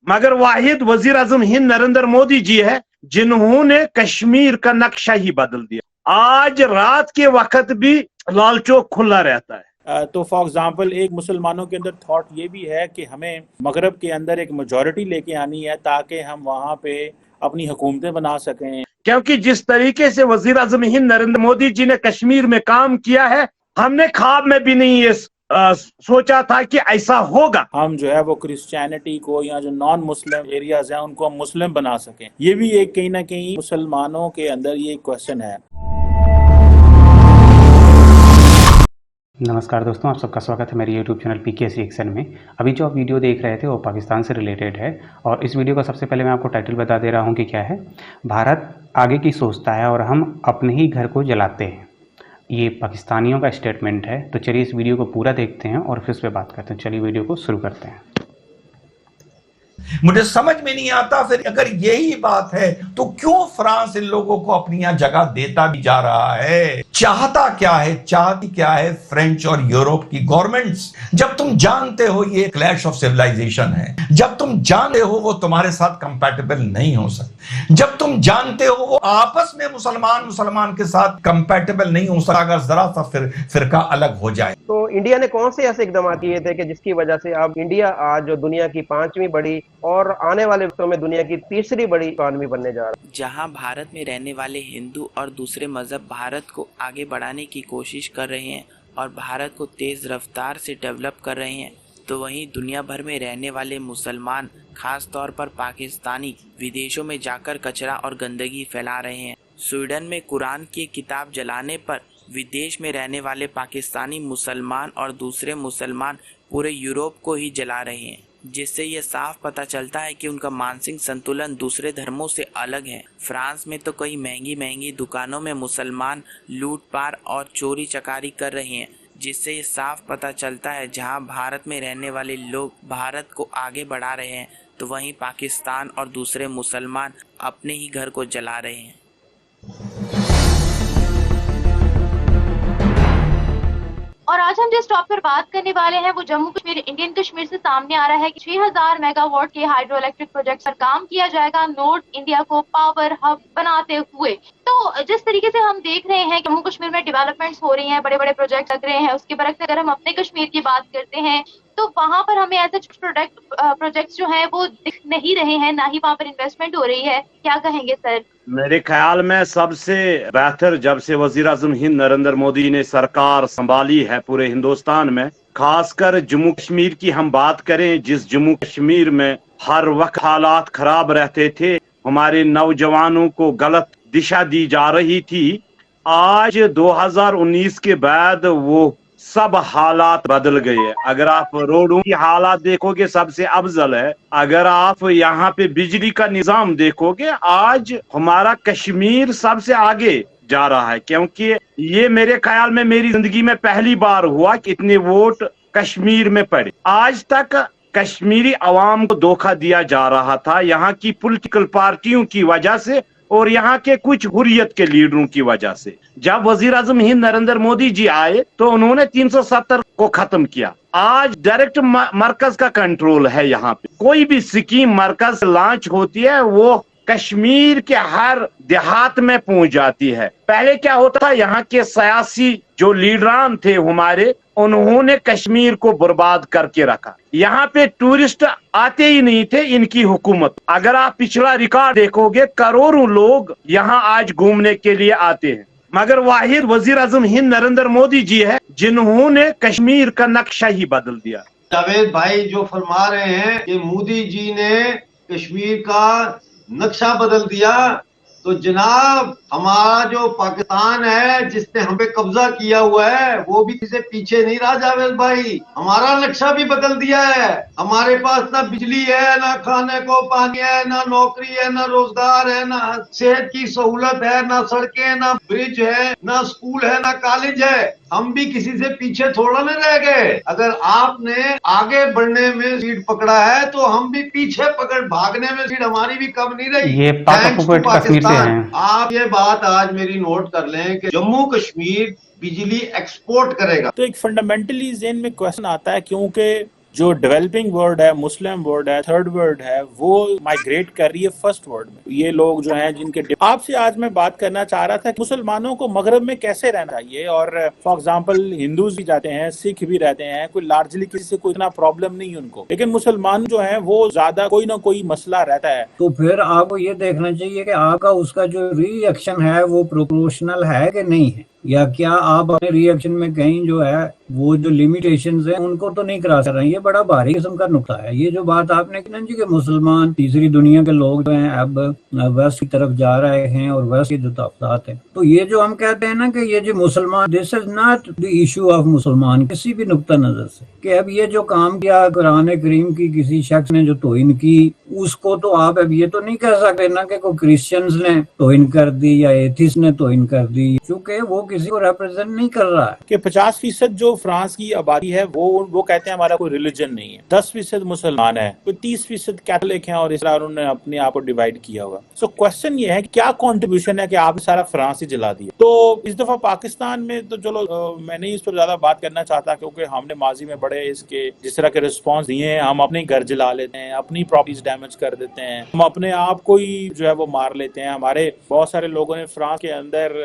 मगर वाहिद वजीर आजम हिंद नरेंद्र मोदी जी है जिन्होंने कश्मीर का नक्शा ही बदल दिया। आज रात के वक्त भी लाल चौक खुला रहता है। तो फॉर एग्जाम्पल एक मुसलमानों के अंदर थॉट ये भी है कि हमें मगरब के अंदर एक मेजॉरिटी लेके आनी है ताकि हम वहाँ पे अपनी हुकूमतें बना सकें, क्योंकि जिस तरीके से वजीर आजम हिंद नरेंद्र मोदी जी ने कश्मीर में काम किया है, हमने ख्वाब में भी नहीं ये सोचा था कि ऐसा होगा। हम जो है वो क्रिश्चियनिटी को या जो नॉन मुस्लिम एरियाज हैं उनको हम मुस्लिम बना सकें। ये भी एक कहीं ना कहीं मुसलमानों के अंदर ये क्वेश्चन है। नमस्कार दोस्तों, आप सबका स्वागत है मेरे YouTube चैनल PKS रिएक्शन में। अभी जो आप वीडियो देख रहे थे वो पाकिस्तान से रिलेटेड है और इस वीडियो का सबसे पहले मैं आपको टाइटल बता दे रहा हूँ कि क्या है। भारत आगे की सोचता है और हम अपने ही घर को जलाते हैं, ये पाकिस्तानियों का स्टेटमेंट है। तो चलिए इस वीडियो को पूरा देखते हैं और फिर उस पर बात करते हैं। चलिए वीडियो को शुरू करते हैं। मुझे समझ में नहीं आता, फिर अगर यही बात है तो क्यों फ्रांस इन लोगों को अपनी यहां जगह देता भी जा रहा है? चाहता क्या है, चाहती क्या है फ्रेंच और यूरोप की गवर्नमेंट्स? जब तुम जानते हो ये क्लैश ऑफ सिविलाइजेशन है, जब तुम जानते हो वो तुम्हारे साथ कंपैटिबल नहीं हो सकते, जब तुम जानते हो वो आपस में मुसलमान के साथ कंपैटिबल नहीं हो सकता अगर जरा सा फिरका अलग हो जाए। तो इंडिया ने कौन से ऐसे इकदाम किए थे कि जिसकी वजह से अब इंडिया आज जो दुनिया की 5वीं बड़ी और आने वाले वक्तों में दुनिया की 3री बड़ी इकॉनमी बनने जा रहा है? जहां भारत में रहने वाले हिंदू और दूसरे मजहब भारत को आगे बढ़ाने की कोशिश कर रहे हैं और भारत को तेज रफ्तार से डेवलप कर रहे हैं, तो वहीं दुनिया भर में रहने वाले मुसलमान, खास तौर पर पाकिस्तानी, विदेशों में जाकर कचरा और गंदगी फैला रहे हैं। स्वीडन में कुरान की किताब जलाने पर विदेश में रहने वाले पाकिस्तानी मुसलमान और दूसरे मुसलमान पूरे यूरोप को ही जला रहे हैं, जिससे ये साफ पता चलता है कि उनका मानसिक संतुलन दूसरे धर्मों से अलग है। फ्रांस में तो कई महंगी दुकानों में मुसलमान लूटपाट और चोरी चकारी कर रहे हैं, जिससे ये साफ पता चलता है जहां भारत में रहने वाले लोग भारत को आगे बढ़ा रहे हैं, तो वहीं पाकिस्तान और दूसरे मुसलमान अपने ही घर को जला रहे हैं। और आज हम जिस टॉपिक पर बात करने वाले हैं वो जम्मू कश्मीर, इंडियन कश्मीर से सामने आ रहा है कि 6000 मेगावाट के हाइड्रो इलेक्ट्रिक प्रोजेक्ट पर काम किया जाएगा नॉर्थ इंडिया को पावर हब बनाते हुए। तो जिस तरीके से हम देख रहे हैं जम्मू कश्मीर में डेवलपमेंट्स हो रही हैं, बड़े बड़े प्रोजेक्ट लग रहे हैं, उसके बरक्स अगर हम अपने कश्मीर की बात करते हैं तो वहां पर हमें ऐसे प्रोजेक्ट्स जो हैं वो दिख नहीं रहे हैं, ना ही वहां पर इन्वेस्टमेंट हो रही है। क्या कहेंगे सर? मेरे ख्याल में सबसे बेहतर जब से वजीर आजम हिंद नरेंद्र मोदी ने सरकार संभाली है पूरे हिंदुस्तान में, खासकर जम्मू कश्मीर की हम बात करें, जिस जम्मू कश्मीर में हर वक्त हालात खराब रहते थे, हमारे नौजवानों को गलत दिशा दी जा रही थी, आज 2019 के बाद वो सब हालात बदल गए। अगर आप रोडों की हालात देखोगे सबसे अफजल है, अगर आप यहाँ पे बिजली का निजाम देखोगे, आज हमारा कश्मीर सबसे आगे जा रहा है। क्योंकि ये मेरे ख्याल में मेरी जिंदगी में पहली बार हुआ कि इतने वोट कश्मीर में पड़े। आज तक कश्मीरी अवाम को धोखा दिया जा रहा था यहाँ की पॉलिटिकल पार्टियों की वजह से और यहाँ के कुछ हुर्रियत के लीडरों की वजह से। जब वजीर आजम हिंद नरेंद्र मोदी जी आए तो उन्होंने 370 को खत्म किया। आज डायरेक्ट मरकज का कंट्रोल है यहाँ पे। कोई भी स्कीम मरकज से लॉन्च होती है वो कश्मीर के हर देहात में पहुंच जाती है। पहले क्या होता था, यहाँ के सियासी जो लीडरान थे हमारे, उन्होंने कश्मीर को बर्बाद करके रखा। यहाँ पे टूरिस्ट आते ही नहीं थे इनकी हुकूमत। अगर आप पिछला रिकॉर्ड देखोगे, करोड़ों लोग यहाँ आज घूमने के लिए आते हैं, मगर वाहिद वजीर आजम हिंद नरेंद्र मोदी जी है जिन्होंने कश्मीर का नक्शा ही बदल दिया। जावेद भाई जो फरमा रहे हैं कि मोदी जी ने कश्मीर का नक्शा बदल दिया, तो जनाब हमारा जो पाकिस्तान है जिसने हम पे कब्जा किया हुआ है वो भी किसी पीछे नहीं रहा जावेद भाई। हमारा नक्शा भी बदल दिया है। हमारे पास ना बिजली है, ना खाने को पानी है, ना नौकरी है, ना रोजगार है, ना सेहत की सहूलत है, ना सड़कें, ना ब्रिज है, ना स्कूल है, ना कॉलेज है। हम भी किसी से पीछे थोड़ा न रह गए। अगर आपने आगे बढ़ने में लीड पकड़ा है तो हम भी पीछे पकड़ भागने में लीड हमारी भी कम नहीं रही। ये पाकिस्तान आप ये बात आज मेरी नोट कर लें कि जम्मू कश्मीर बिजली एक्सपोर्ट करेगा। तो एक फंडामेंटली ज़हन में क्वेश्चन आता है, क्योंकि जो डेवलपिंग वर्ल्ड है, मुस्लिम वर्ल्ड है, थर्ड वर्ल्ड है, वो माइग्रेट कर रही है फर्स्ट वर्ल्ड में। ये लोग जो हैं जिनके आपसे आज मैं बात करना चाह रहा था कि मुसलमानों को मगरब में कैसे रहना चाहिए। और फॉर एग्जांपल हिंदूज भी जाते हैं, सिख भी रहते हैं, कोई लार्जली किसी से कोई इतना प्रॉब्लम नहीं उनको, लेकिन मुसलमान जो है वो ज्यादा कोई ना कोई मसला रहता है। तो फिर आपको ये देखना चाहिए कि आपका उसका जो रिएक्शन है वो प्रोपोर्शनल है कि नहीं है, या क्या आप अपने रिएक्शन में कहीं जो है वो जो लिमिटेशंस हैं उनको तो नहीं करा रहे हैं। ये बड़ा भारी किस्म का नुकता है। ये जो बात आपने की ना जी कि मुसलमान तीसरी दुनिया के लोग जो हैं अब वेस्ट की तरफ जा रहे हैं और वेस्ट के जो तफसात हैं, तो ये जो हम कहते हैं ना कि ये जो मुसलमान, this is not the issue of मुसलमान किसी भी नुक्ता नजर से, कि अब ये जो काम किया कुरान करीम की किसी शख्स ने जो तौहीन की, उसको तो आप अब ये तो नहीं कह सकते ना कि कोई क्रिश्चियंस ने तौहीन कर दी या एथिस्ट ने तौहीन कर दी, क्योंकि वो किसी को रिप्रेजेंट नहीं कर रहा है। कि 50% जो फ्रांस की आबादी है वो कहते हैं हमारा कोई रिलीजन नहीं है, 10% मुसलमान है, कोई 30% कैथोलिक हैं, और इस तरह उन्होंने अपने आप को डिवाइड किया हुआ। सो क्वेश्चन ये है कि क्या कंट्रीब्यूशन है कि आप सारा फ्रांस ही जला दिया। तो इस दफा पाकिस्तान में तो चलो मैं नहीं इस पर ज्यादा बात करना चाहता, क्योंकि हमने माजी में बड़े इसके जिस तरह के रिस्पॉन्स दिए हैं, हम अपने घर जला लेते हैं, अपनी प्रॉपर्टीज डैमेज कर देते हैं, हम अपने आप को ही जो है वो मार लेते हैं। हमारे बहुत सारे लोगों ने फ्रांस के अंदर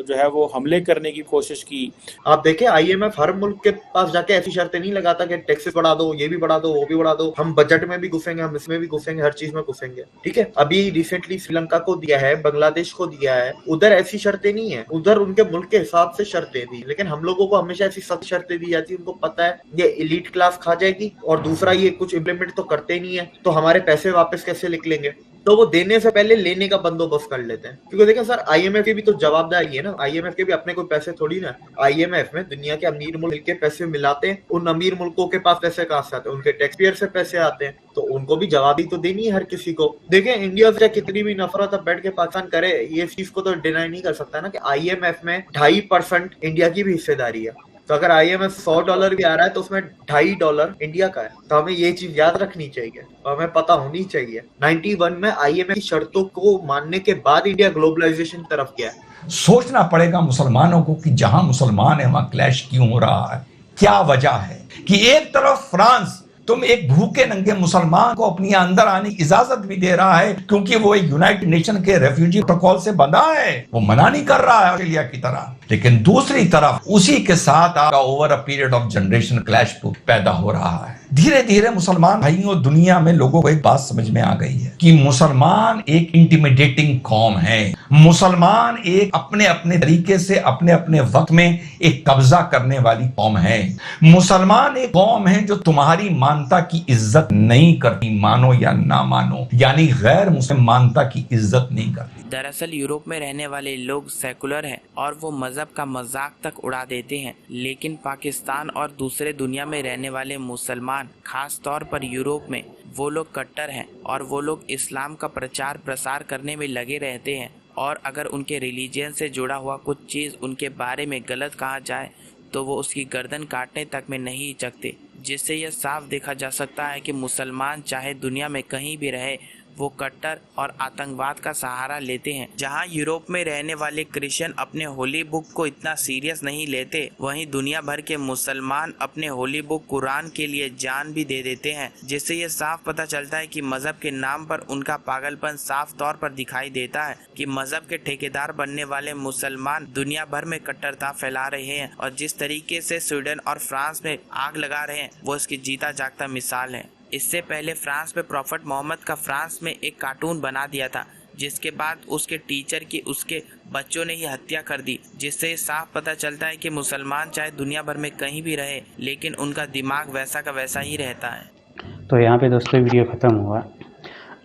जो है वो हमले करने की कोशिश की। आप देखें IMF हर मुल्क के पास जाके ऐसी शर्तें नहीं लगाता कि टैक्सेस बढ़ा दो, ये भी बढ़ा दो, वो भी बढ़ा दो, हम बजट में भी घुसेंगे, हम इसमें भी घुसेंगे, हर चीज में घुसेंगे। ठीक है, अभी रिसेंटली श्रीलंका को दिया है, बांग्लादेश को दिया है, उधर ऐसी शर्तें नहीं है, उधर उनके मुल्क के हिसाब से शर्तें दी, लेकिन हम लोगों को हमेशा ऐसी सख्त शर्तें दी जाती है। उनको पता है ये एलीट क्लास खा जाएगी, और दूसरा ये कुछ इम्प्लीमेंट तो करते नहीं है, तो हमारे पैसे वापस कैसे निकलेंगे, तो वो देने से पहले लेने का बंदोबस्त कर लेते हैं। क्योंकि देखें सर, IMF की भी तो जवाबदारी है ना, IMF के भी अपने कोई पैसे थोड़ी ना। IMF में दुनिया के अमीर मुल्क के पैसे मिलाते हैं, उन अमीर मुल्कों के पास पैसे कहां से आते हैं, उनके टैक्स पेयर से पैसे आते हैं, तो उनको भी जवाबी तो देनी है हर किसी को। देखें इंडिया से कितनी भी नफरत अब बैठ के पाकिस्तान करे, ये चीज को तो डिनाई नहीं कर सकता ना कि IMF में 2.5% इंडिया की भी हिस्सेदारी है। तो अगर IMF $100 भी आ रहा है तो उसमें $2.5 इंडिया का है। तो हमें ये चीज याद रखनी चाहिए और हमें पता होनी चाहिए 91 में IMF की शर्तों को मानने के बाद इंडिया ग्लोबलाइजेशन की तरफ गया है। सोचना पड़ेगा मुसलमानों को कि जहां मुसलमान है वहां क्लैश क्यों हो रहा है, क्या वजह है कि एक तरफ फ्रांस तुम एक भूखे नंगे मुसलमान को अपनी अंदर आने की इजाजत भी दे रहा है, क्योंकि वो एक यूनाइटेड नेशन के रेफ्यूजी प्रोटोकॉल से बंधा है, वो मना नहीं कर रहा है ऑस्ट्रेलिया की तरह, लेकिन दूसरी तरफ उसी के साथ आपका over a period of generation clash पैदा हो रहा है। धीरे धीरे मुसलमान भाइयों, दुनिया में लोगों को एक बात समझ में आ गई है कि मुसलमान एक इंटिमिडेटिंग कौम है। मुसलमान एक अपने अपने तरीके से अपने अपने वक्त में एक कब्जा करने वाली कौम है। मुसलमान एक कौम है जो तुम्हारी मानता की इज्जत नहीं करती, मानो या ना मानो, यानी गैर मुस्लिम मानता की इज्जत नहीं करती। दरअसल यूरोप में रहने वाले लोग सेकुलर हैं और वो मजहब का मजाक तक उड़ा देते हैं, लेकिन पाकिस्तान और दूसरे दुनिया में रहने वाले मुसलमान, खास तौर पर यूरोप में, वो लोग कट्टर हैं और वो लोग इस्लाम का प्रचार प्रसार करने में लगे रहते हैं। और अगर उनके रिलीजन से जुड़ा हुआ कुछ चीज़ उनके बारे में गलत कहा जाए तो वो उसकी गर्दन काटने तक में नहीं हिचकते, जिससे यह साफ देखा जा सकता है कि मुसलमान चाहे दुनिया में कहीं भी रहे, वो कट्टर और आतंकवाद का सहारा लेते हैं। जहां यूरोप में रहने वाले क्रिश्चियन अपने होली बुक को इतना सीरियस नहीं लेते, वहीं दुनिया भर के मुसलमान अपने होली बुक कुरान के लिए जान भी दे देते हैं, जिससे ये साफ पता चलता है कि मजहब के नाम पर उनका पागलपन साफ तौर पर दिखाई देता है कि मजहब के ठेकेदार बनने वाले मुसलमान दुनिया भर में कट्टरता फैला रहे हैं, और जिस तरीके से स्वीडन और फ्रांस में आग लगा रहे हैं वो इसकी जीता जागता मिसाल है। इससे पहले फ्रांस में प्रॉफिट मोहम्मद का फ्रांस में एक कार्टून बना दिया था, जिसके बाद उसके टीचर की उसके बच्चों ने ही हत्या कर दी, जिससे साफ पता चलता है कि मुसलमान चाहे दुनिया भर में कहीं भी रहे, लेकिन उनका दिमाग वैसा का वैसा ही रहता है। तो यहाँ पे दोस्तों वीडियो ख़त्म हुआ।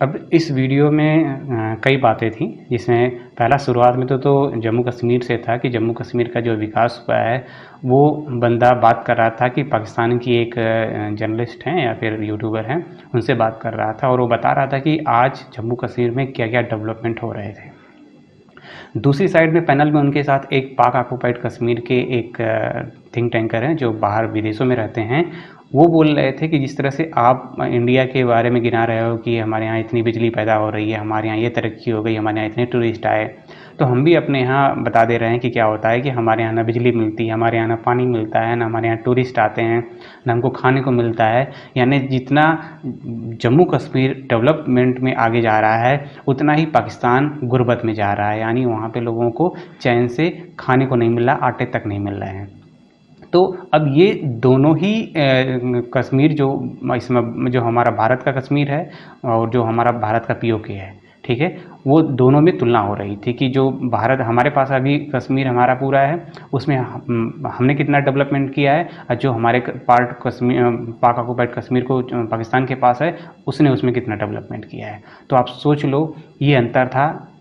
अब इस वीडियो में कई बातें थी, जिसमें पहला शुरुआत में तो जम्मू कश्मीर से था कि जम्मू कश्मीर का जो विकास हुआ है, वो बंदा बात कर रहा था कि पाकिस्तान की एक जर्नलिस्ट हैं या फिर यूट्यूबर हैं, उनसे बात कर रहा था और वो बता रहा था कि आज जम्मू कश्मीर में क्या क्या डेवलपमेंट हो रहे थे। दूसरी साइड में पैनल में उनके साथ एक पाक ऑक्युपाइड कश्मीर के एक थिंक टैंकर हैं जो बाहर विदेशों में रहते हैं। वो बोल रहे थे कि जिस तरह से आप इंडिया के बारे में गिना रहे हो कि हमारे यहाँ इतनी बिजली पैदा हो रही है, हमारे यहाँ ये तरक्की हो गई, हमारे यहाँ इतने टूरिस्ट आए, तो हम भी अपने यहाँ बता दे रहे हैं कि क्या होता है कि हमारे यहाँ ना बिजली मिलती है, हमारे यहाँ ना पानी मिलता है, ना हमारे यहाँ टूरिस्ट आते हैं, ना हमको खाने को मिलता है। यानी जितना जम्मू कश्मीर डेवलपमेंट में आगे जा रहा है उतना ही पाकिस्तान गुर्बत में जा रहा है। यानी वहाँ पे लोगों को चैन से खाने को नहीं मिल रहा, आटे तक नहीं मिल रहे हैं। तो अब ये दोनों ही कश्मीर जो इसमें जो हमारा भारत का कश्मीर है और जो हमारा भारत का पीओके है, ठीक है, वो दोनों में तुलना हो रही थी कि जो भारत हमारे पास अभी कश्मीर हमारा पूरा है उसमें हमने कितना डेवलपमेंट किया है, और जो हमारे पार्ट कश्मीर पाक ऑक्युपाइड कश्मीर को पाकिस्तान के पास है उसने उसमें कितना डेवलपमेंट किया है। तो आप सोच लो ये अंतर था।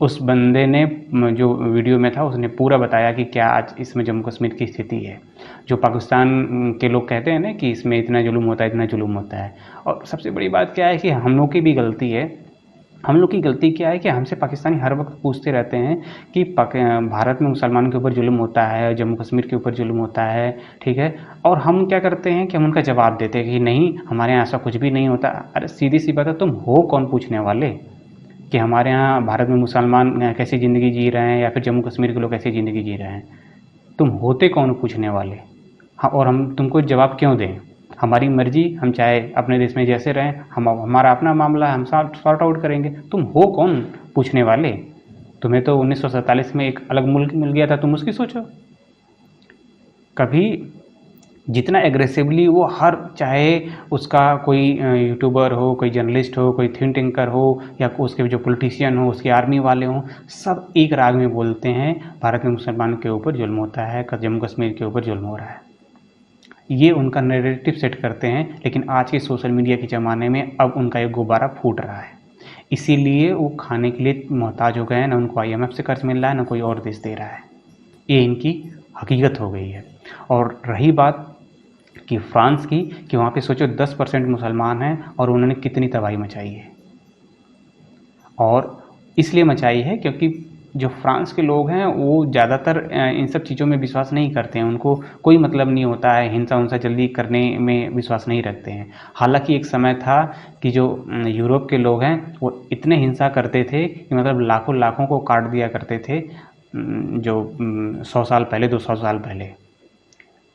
उस बंदे ने जो वीडियो में था उसने पूरा बताया कि क्या आज इसमें जम्मू कश्मीर की स्थिति है। जो पाकिस्तान के लोग कहते हैं ना कि इसमें इतना जुल्म होता है, इतना जुल्म होता है। और सबसे बड़ी बात क्या है कि हम लोग की भी गलती है। हम लोग की गलती क्या है कि हमसे पाकिस्तानी हर वक्त पूछते रहते हैं कि भारत में मुसलमानों के ऊपर जुल्म होता है, जम्मू कश्मीर के ऊपर जुल्म होता है, ठीक है। और हम क्या करते हैं कि हम उनका जवाब देते हैं कि नहीं हमारे यहाँ ऐसा कुछ भी नहीं होता। अरे सीधी सी बात है, तुम हो कौन पूछने वाले कि हमारे यहाँ भारत में मुसलमान कैसी ज़िंदगी जी रहे हैं या फिर जम्मू कश्मीर के लोग कैसी ज़िंदगी जी रहे हैं? तुम होते कौन पूछने वाले? हाँ, और हम तुमको जवाब क्यों दें? हमारी मर्जी, हम चाहे अपने देश में जैसे रहें, हमारा अपना मामला है, हम सॉर्ट आउट करेंगे। तुम हो कौन पूछने वाले? तुम्हें तो 1947 में एक अलग मुल्क मिल गया था, तुम उसकी सोचो। कभी जितना एग्रेसिवली वो हर, चाहे उसका कोई यूट्यूबर हो, कोई जर्नलिस्ट हो, कोई थिंक टैंकर हो या उसके जो पॉलिटिशियन हो, उसके आर्मी वाले हों, सब एक राग में बोलते हैं भारत में मुसलमानों के ऊपर जुल्म होता है, जम्मू कश्मीर के ऊपर जुल्म हो रहा है। ये उनका नैरेटिव सेट करते हैं। लेकिन आज के सोशल मीडिया के ज़माने में अब उनका एक गुब्बारा फूट रहा है, इसीलिए वो खाने के लिए मोहताज हो गए हैं। ना उनको IMF से कर्ज मिल रहा है, ना कोई और देश दे रहा है। ये इनकी हकीकत हो गई है। और रही बात कि फ्रांस की, कि वहाँ पे सोचो 10% मुसलमान हैं और उन्होंने कितनी तबाही मचाई है। और इसलिए मचाई है क्योंकि जो फ्रांस के लोग हैं वो ज़्यादातर इन सब चीज़ों में विश्वास नहीं करते हैं। उनको कोई मतलब नहीं होता है, हिंसा उनसा जल्दी करने में विश्वास नहीं रखते हैं। हालांकि एक समय था कि जो यूरोप के लोग हैं वो इतने हिंसा करते थे कि मतलब लाखों लाखों को काट दिया करते थे, जो 100 साल पहले, 200 साल पहले।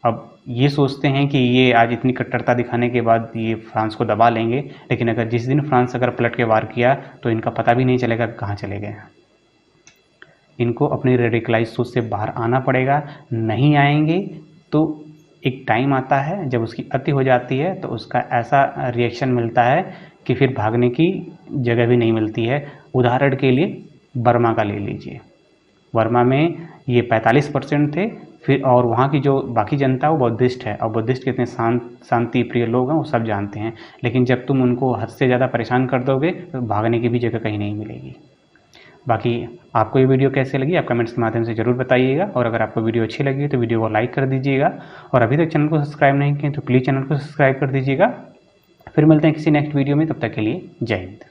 अब ये सोचते हैं कि ये आज इतनी कट्टरता दिखाने के बाद ये फ्रांस को दबा लेंगे, लेकिन अगर जिस दिन फ्रांस अगर पलट के वार किया तो इनका पता भी नहीं चलेगा कहाँ चले गए। इनको अपनी रेडिकलाइज सोच से बाहर आना पड़ेगा। नहीं आएंगे तो एक टाइम आता है जब उसकी अति हो जाती है तो उसका ऐसा रिएक्शन मिलता है कि फिर भागने की जगह भी नहीं मिलती है। उदाहरण के लिए बर्मा का ले लीजिए। बर्मा में ये 45% थे, फिर और वहाँ की जो बाकी जनता वो बुद्धिस्ट है, और बुद्धिस्ट कितने शांति प्रिय लोग हैं वो सब जानते हैं। लेकिन जब तुम उनको हद से ज़्यादा परेशान कर दोगे तो भागने की भी जगह कहीं नहीं मिलेगी। बाकी आपको ये वीडियो कैसे लगी आप कमेंट्स के माध्यम से ज़रूर बताइएगा। और अगर आपको वीडियो अच्छी लगी तो वीडियो को लाइक कर दीजिएगा, और अभी तक चैनल को सब्सक्राइब नहीं किए तो प्लीज़ चैनल को सब्सक्राइब कर दीजिएगा। फिर मिलते हैं किसी नेक्स्ट वीडियो में, तब तक के लिए जय हिंद।